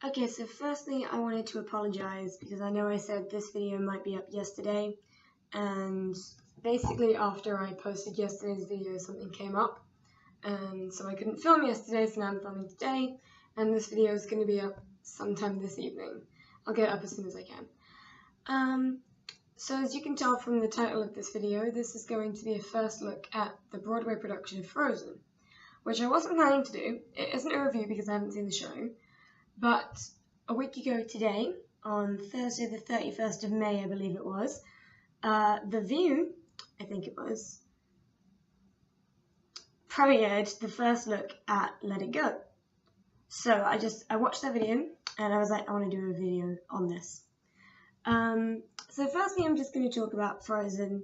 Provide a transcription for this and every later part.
Okay, so firstly I wanted to apologize because I know I said this video might be up yesterday, and basically after I posted yesterday's video something came up, and so I couldn't film yesterday, so now I'm filming today, and this video is going to be up sometime this evening. I'll get it up as soon as I can. So as you can tell from the title of this video, this is going to be a first look at the Broadway production of Frozen, which I wasn't planning to do. It isn't a review because I haven't seen the show. But a week ago today, on Thursday the 31st of May, I believe it was, The View, I think it was, premiered the first look at Let It Go. So I watched that video and I was like, I want to do a video on this. So firstly, I'm just going to talk about Frozen,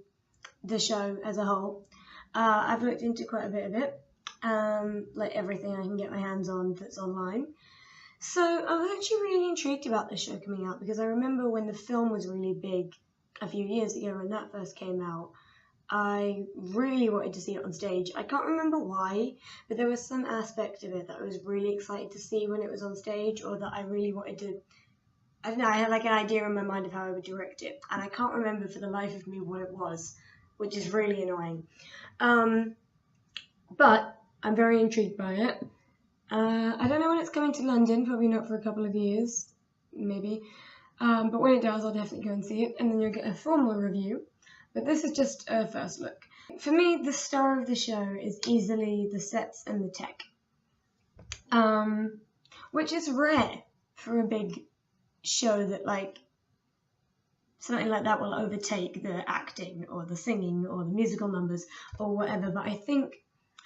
the show as a whole. I've looked into quite a bit of it, like everything I can get my hands on that's online. So I was actually really intrigued about this show coming out because I remember when the film was really big a few years ago when that first came out, I really wanted to see it on stage. I can't remember why, but there was some aspect of it that I was really excited to see when it was on stage, or that I really wanted to, I don't know, I had like an idea in my mind of how I would direct it, and I can't remember for the life of me what it was, which is really annoying. But I'm very intrigued by it. I don't know when it's coming to London, probably not for a couple of years, maybe. But when it does, I'll definitely go and see it, and then you'll get a formal review. But this is just a first look. For me, the star of the show is easily the sets and the tech, which is rare for a big show that, like, something like that will overtake the acting or the singing or the musical numbers or whatever. But I think,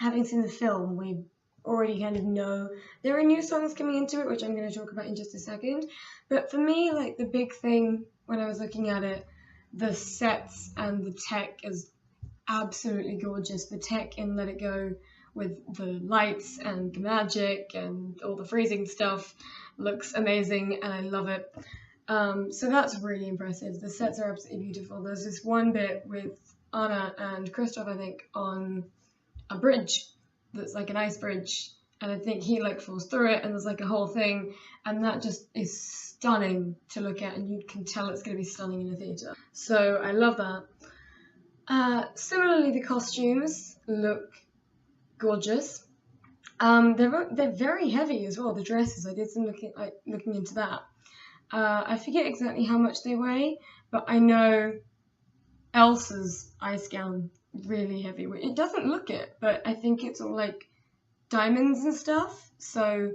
having seen the film, we already kind of know there are new songs coming into it, which I'm going to talk about in just a second. But for me, like, the big thing when I was looking at it, the sets and the tech is absolutely gorgeous. The tech in Let It Go, with the lights and the magic and all the freezing stuff, looks amazing and I love it. So that's really impressive. The sets are absolutely beautiful. There's this one bit with Anna and Kristoff, I think, on a bridge that's like an ice bridge, and I think he like falls through it and there's like a whole thing, and that just is stunning to look at, and you can tell it's going to be stunning in a theatre. So I love that. Similarly, the costumes look gorgeous. They're very heavy as well, the dresses. I did some looking into that. I forget exactly how much they weigh, but I know Elsa's ice gown, really heavy. It doesn't look it, but I think it's all like diamonds and stuff. So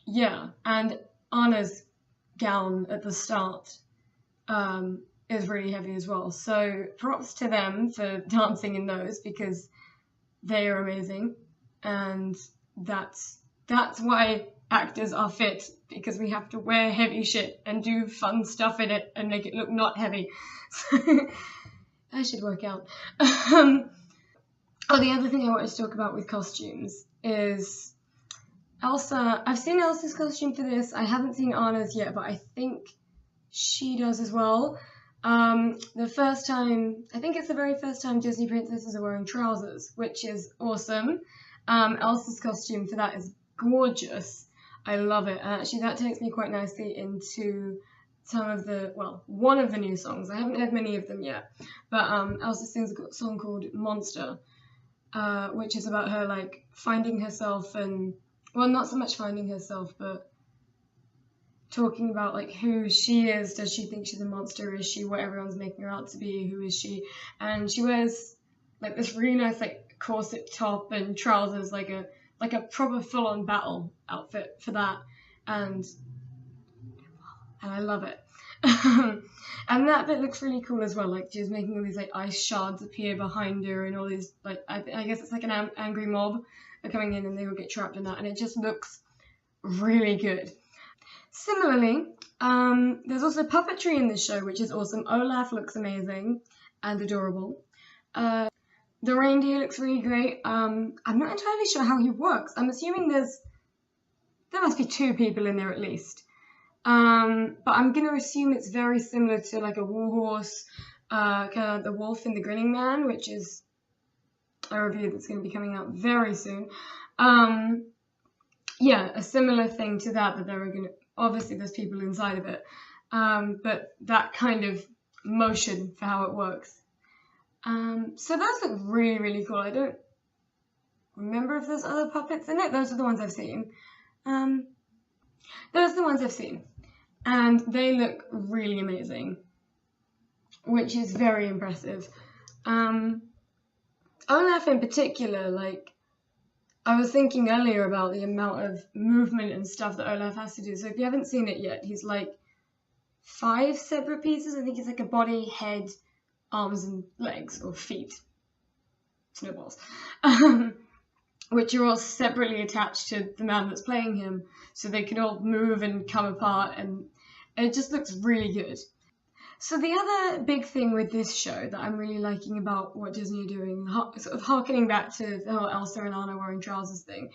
yeah, and Anna's gown at the start is really heavy as well. So props to them for dancing in those, because they are amazing, and that's why actors are fit, because we have to wear heavy shit and do fun stuff in it and make it look not heavy. So I should work out. The other thing I wanted to talk about with costumes is Elsa. I've seen Elsa's costume for this. I haven't seen Anna's yet, but I think she does as well. The first time, I think it's the very first time Disney princesses are wearing trousers, which is awesome. Elsa's costume for that is gorgeous. I love it. And actually that takes me quite nicely into some of the, well, one of the new songs. I haven't heard many of them yet, but Elsa sings a song called Monster, which is about her, like, finding herself, and, well, not so much finding herself, but talking about, like, who she is. Does she think she's a monster? Is she what everyone's making her out to be? Who is she? And she wears, like, this really nice, like, corset top and trousers, like a proper full-on battle outfit for that, and I love it. And that bit looks really cool as well, like she's making all these like ice shards appear behind her, and all these, like, I guess it's like an angry mob are coming in and they will get trapped in that, and it just looks really good. Similarly, there's also puppetry in this show, which is awesome. Olaf looks amazing and adorable. The reindeer looks really great. I'm not entirely sure how he works. I'm assuming there must be 2 people in there at least. But I'm going to assume it's very similar to like a warhorse, kind of the Wolf and the Grinning Man, which is a review that's going to be coming out very soon. Yeah, a similar thing to that they're going to obviously there's people inside of it, but that kind of motion for how it works. So those look really, really cool. I don't remember if there's other puppets in it. Those are the ones I've seen. Those are the ones I've seen. And they look really amazing, which is very impressive. Olaf in particular, like, I was thinking earlier about the amount of movement and stuff that Olaf has to do. So if you haven't seen it yet, he's like 5 separate pieces. I think it's like a body, head, arms and legs, or feet. Snowballs. Which are all separately attached to the man that's playing him. So they can all move and come apart, and it just looks really good. So the other big thing with this show that I'm really liking about what Disney are doing, sort of harkening back to the whole Elsa and Anna wearing trousers thing,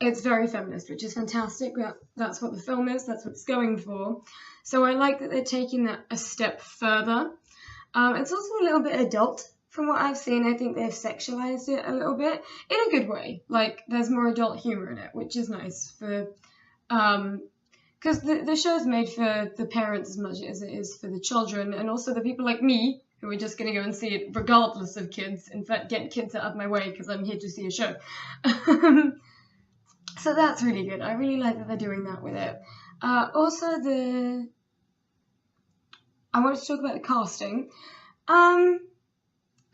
it's very feminist, which is fantastic. That's what the film is, that's what it's going for. So I like that they're taking that a step further. It's also a little bit adult from what I've seen. I think they've sexualized it a little bit in a good way. Like, there's more adult humor in it, which is nice for... because the show's made for the parents as much as it is for the children, and also the people like me who are just going to go and see it regardless of kids. In fact, get kids out of my way because I'm here to see a show. So that's really good. I really like that they're doing that with it. Also, I wanted to talk about the casting.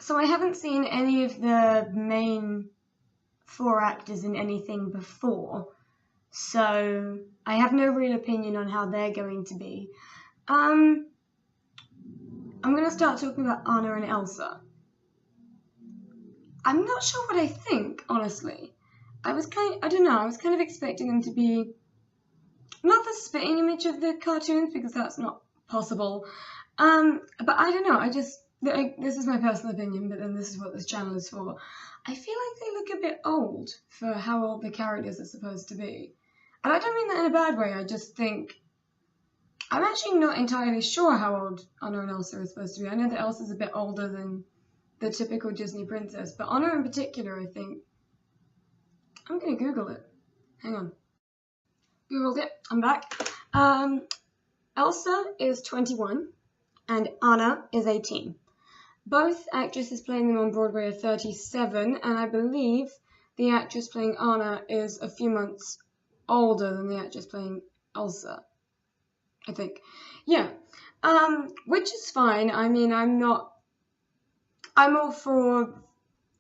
So I haven't seen any of the main 4 actors in anything before. So I have no real opinion on how they're going to be. I'm going to start talking about Anna and Elsa. I'm not sure what I think, honestly. I was kind of expecting them to be not the spitting image of the cartoons, because that's not possible. But I don't know, this is my personal opinion, but then this is what this channel is for. I feel like they look a bit old for how old the characters are supposed to be. And I don't mean that in a bad way, I just think... I'm actually not entirely sure how old Anna and Elsa are supposed to be. I know that Elsa's a bit older than the typical Disney princess, but Anna in particular, I think... I'm going to Google it. Hang on. Googled it. I'm back. Elsa is 21 and Anna is 18. Both actresses playing them on Broadway are 37, and I believe the actress playing Anna is a few months older than the actress playing Elsa, I think. Yeah, which is fine. I mean, I'm all for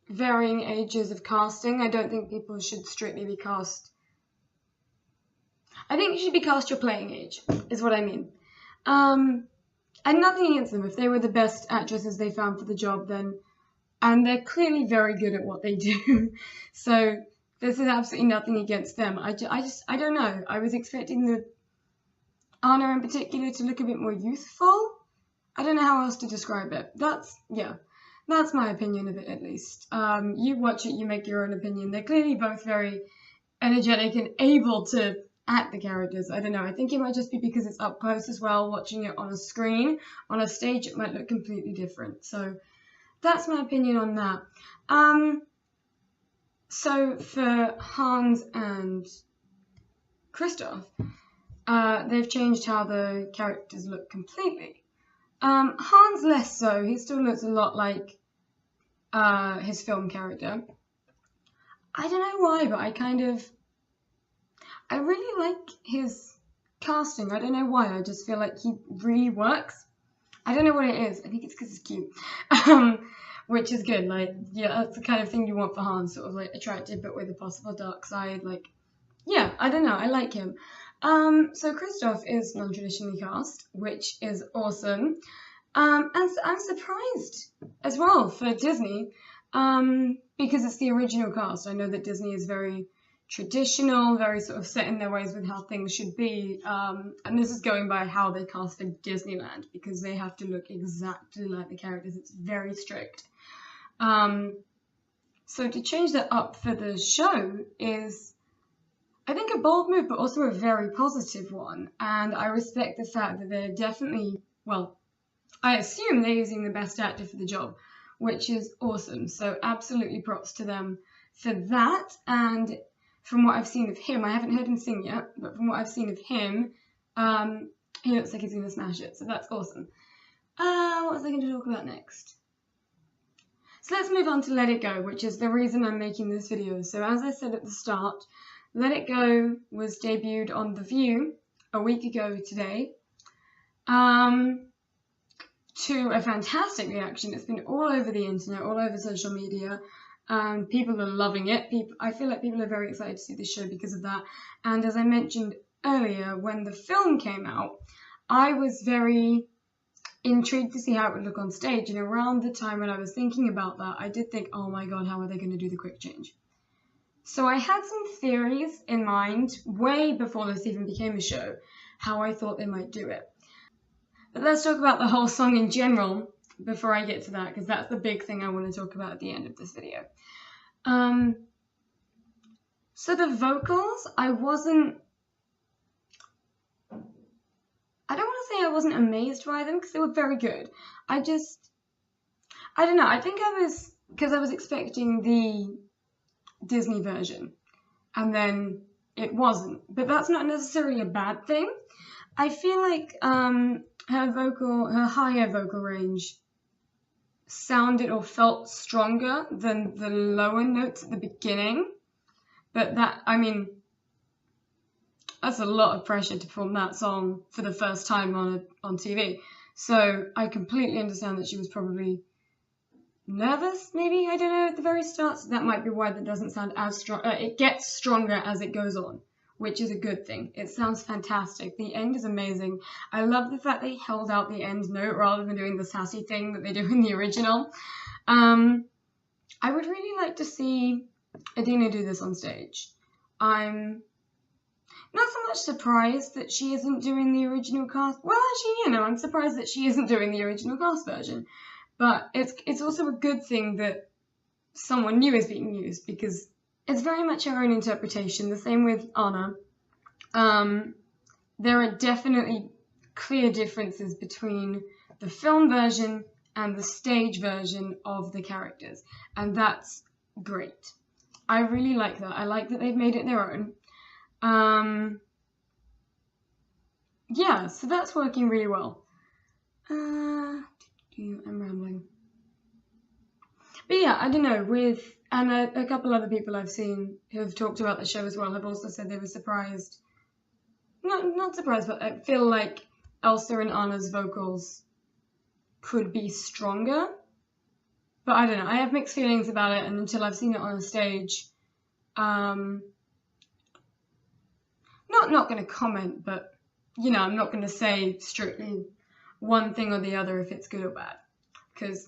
varying ages of casting. I don't think people should strictly be cast. I think you should be cast your playing age, is what I mean. And nothing against them. If they were the best actresses they found for the job, then... And they're clearly very good at what they do. So this is absolutely nothing against them. I don't know. I was expecting the Anna in particular to look a bit more youthful. I don't know how else to describe it. That's my opinion of it, at least. You watch it, you make your own opinion. They're clearly both very energetic and able to act the characters. I don't know. I think it might just be because it's up close as well. Watching it on a screen, on a stage, it might look completely different. So that's my opinion on that. So for Hans and Kristoff, they've changed how the characters look completely. Hans less so. He still looks a lot like his film character. I don't know why, but I really like his casting. I don't know why. I just feel like he really works. I don't know what it is. I think it's because he's cute. Which is good. Like, yeah, that's the kind of thing you want for Hans. Sort of like attractive, but with a possible dark side. Like, yeah, I don't know. I like him. So Kristoff is non-traditionally cast, which is awesome. And I'm surprised as well for Disney, because it's the original cast. I know that Disney is very traditional, very sort of set in their ways with how things should be. And this is going by how they cast in Disneyland, because they have to look exactly like the characters. It's very strict. So to change that up for the show is, I think, a bold move, but also a very positive one. And I respect the fact that they're definitely, well, I assume they're using the best actor for the job, which is awesome. So absolutely props to them for that. And from what I've seen of him, I haven't heard him sing yet, but from what I've seen of him, he looks like he's going to smash it, so that's awesome. What was I going to talk about next? So let's move on to Let It Go, which is the reason I'm making this video. So as I said at the start, Let It Go was debuted on The View a week ago today, to a fantastic reaction. It's been all over the internet, all over social media. People are loving it. I feel like people are very excited to see this show because of that. And as I mentioned earlier, when the film came out, I was very intrigued to see how it would look on stage. And around the time when I was thinking about that, I did think, oh my god, how are they going to do the quick change? So I had some theories in mind way before this even became a show, how I thought they might do it. But let's talk about the whole song in general before I get to that, because that's the big thing I want to talk about at the end of this video. So the vocals, I don't want to say I wasn't amazed by them, because they were very good. I don't know, I think because I was expecting the Disney version, and then it wasn't. But that's not necessarily a bad thing. I feel like her higher vocal range sounded or felt stronger than the lower notes at the beginning. But that, I mean, that's a lot of pressure to perform that song for the first time on TV. So I completely understand that she was probably nervous, maybe, I don't know, at the very start. So that might be why that doesn't sound as strong. It gets stronger as it goes on, which is a good thing. It sounds fantastic. The end is amazing. I love the fact they held out the end note rather than doing the sassy thing that they do in the original. I would really like to see Adina do this on stage. I'm not so much surprised that she isn't doing the original cast. Well, actually, you know, I'm surprised that she isn't doing the original cast version. But it's also a good thing that someone new is being used, because it's very much her own interpretation. The same with Anna. There are definitely clear differences between the film version and the stage version of the characters, and that's great. I really like that. I like that they've made it their own. Yeah, so that's working really well. I'm rambling. But yeah, I don't know, and a couple other people I've seen who have talked about the show as well have also said they were surprised. Not surprised, but I feel like Elsa and Anna's vocals could be stronger. But I don't know, I have mixed feelings about it, and until I've seen it on a stage, not going to comment, but, you know, I'm not going to say strictly one thing or the other if it's good or bad, because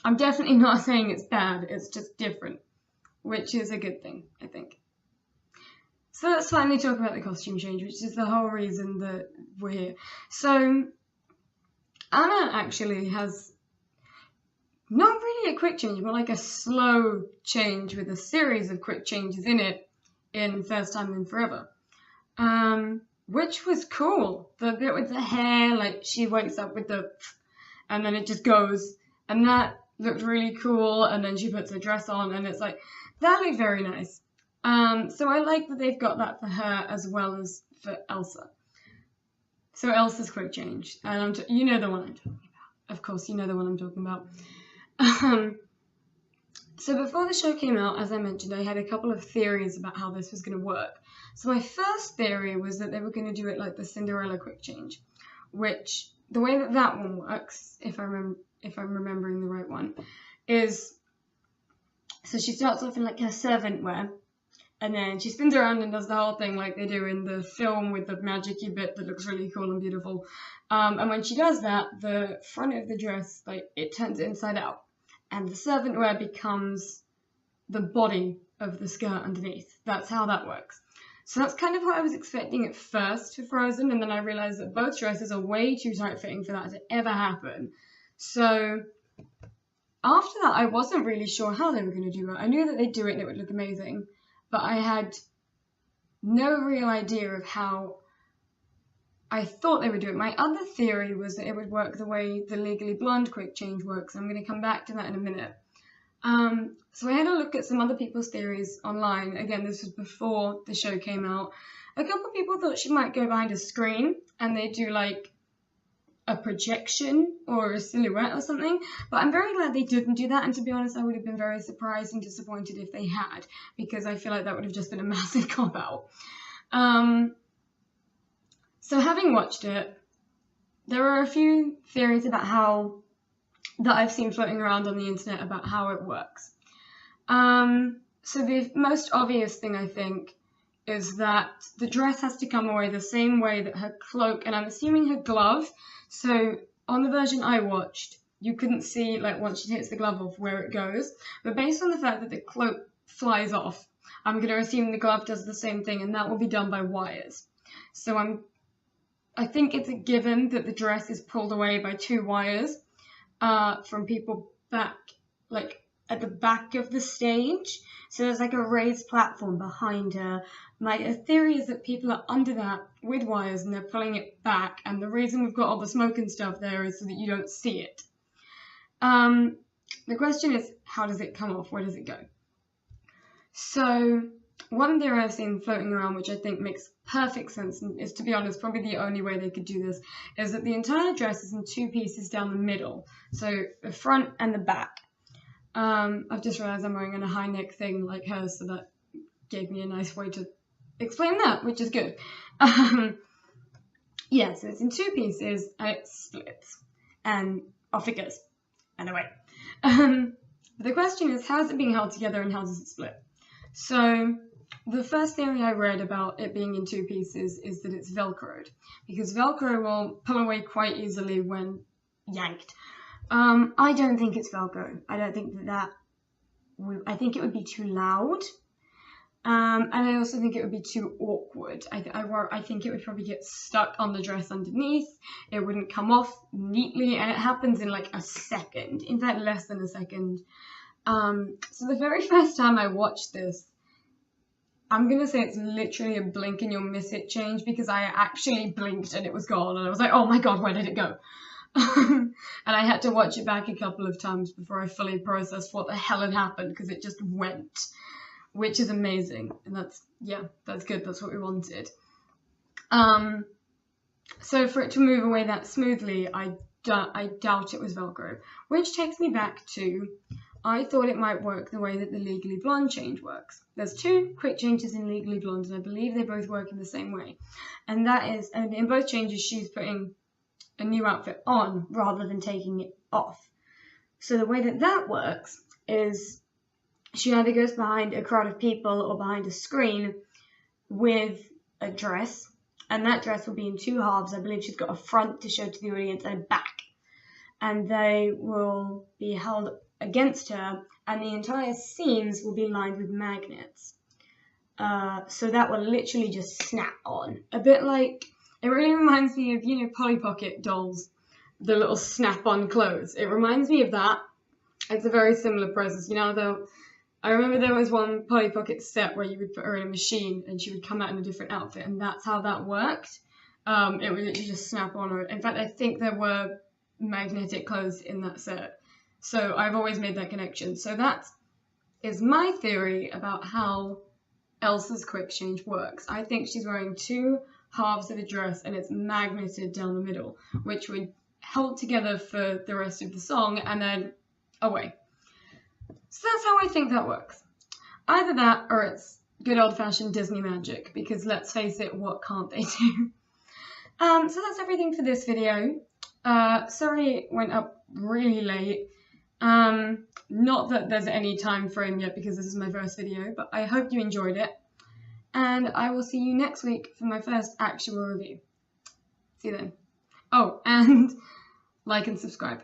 I'm definitely not saying it's bad, it's just different, which is a good thing, I think. So let's finally talk about the costume change, which is the whole reason that we're here. So Anna actually has not really a quick change, but like a slow change with a series of quick changes in it in First Time in Forever. Which was cool. The bit with the hair, like she wakes up with the and then it just goes, and that looked really cool, and then she puts her dress on and it's like, that looked very nice. So I like that they've got that for her as well as for Elsa. So Elsa's quick change, and you know the one I'm talking about. Of course, you know the one I'm talking about. So before the show came out, as I mentioned, I had a couple of theories about how this was going to work. So my first theory was that they were going to do it like the Cinderella quick change, which the way that one works, if I'm remembering the right one, is so she starts off in like her servant wear, and then she spins around and does the whole thing like they do in the film with the magic-y bit that looks really cool and beautiful. And when she does that, the front of the dress, like, it turns inside out, and the servant wear becomes the body of the skirt underneath. That's how that works. So that's kind of what I was expecting at first for Frozen, and then I realised that both dresses are way too tight-fitting for that to ever happen. So after that, I wasn't really sure how they were going to do it. I knew that they'd do it and it would look amazing, but I had no real idea of how I thought they would do it. My other theory was that it would work the way the Legally Blonde quick change works. I'm going to come back to that in a minute. So I had a look at some other people's theories online. Again, this was before the show came out. A couple of people thought she might go behind a screen and they do like a projection or a silhouette or something, but I'm very glad they didn't do that, and to be honest, I would have been very surprised and disappointed if they had, because I feel like that would have just been a massive cop-out. So having watched it, there are a few theories about that I've seen floating around on the internet about how it works. So the most obvious thing, I think, is that the dress has to come away the same way that her cloak, and I'm assuming her glove. So on the version I watched, you couldn't see, like, once she takes the glove off, where it goes. But based on the fact that the cloak flies off, I'm going to assume the glove does the same thing, and that will be done by wires. So I think it's a given that the dress is pulled away by 2 wires from people back, like, at the back of the stage. So there's like a raised platform behind her. My theory is that people are under that with wires and they're pulling it back, and the reason we've got all the smoke and stuff there is so that you don't see it. The question is, how does it come off? Where does it go? So one theory I've seen floating around, which I think makes perfect sense, and is, to be honest, probably the only way they could do this, is that the entire dress is in 2 pieces down the middle, so the front and the back. I've just realised I'm wearing a high neck thing like hers, so that gave me a nice way to explain that, which is good. Yeah, so it's in 2 pieces and it splits, and off it goes, and away. The question is, how is it being held together and how does it split? So the first theory I read about it being in 2 pieces is that it's Velcroed, because Velcro will pull away quite easily when yanked. I don't think it's Velcro. I don't think I think it would be too loud. And I also think it would be too awkward. I think it would probably get stuck on the dress underneath. It wouldn't come off neatly, and it happens in like a second. In fact, less than a second. So the very first time I watched this, I'm going to say it's literally a blink and you'll miss it change, because I actually blinked and it was gone. And I was like, oh my God, where did it go? And I had to watch it back a couple of times before I fully processed what the hell had happened, because it just went, which is amazing. And that's good. That's what we wanted. So for it to move away that smoothly, I doubt it was Velcro, which takes me back to, I thought it might work the way that the Legally Blonde change works. There's 2 quick changes in Legally Blonde, and I believe they both work in the same way. And that is, and in both changes, she's putting a new outfit on rather than taking it off. So the way that works is she either goes behind a crowd of people or behind a screen with a dress, and that dress will be in 2 halves. I believe she's got a front to show to the audience and a back, and they will be held against her, and the entire seams will be lined with magnets. So that will literally just snap on, a bit like, it really reminds me of, you know, Polly Pocket dolls, the little snap-on clothes. It reminds me of that. It's a very similar process. You know, though, I remember there was one Polly Pocket set where you would put her in a machine and she would come out in a different outfit, and that's how that worked. It would literally just snap on her. In fact, I think there were magnetic clothes in that set. So I've always made that connection. So that is my theory about how Elsa's quick change works. I think she's wearing 2 halves of a dress and it's magneted down the middle, which would hold together for the rest of the song and then away. So that's how I think that works. Either that or it's good old-fashioned Disney magic, because let's face it, what can't they do? So that's everything for this video. Sorry it went up really late. Not that there's any time frame yet because this is my first video, but I hope you enjoyed it. And I will see you next week for my first actual review. See you then. Oh, and like and subscribe.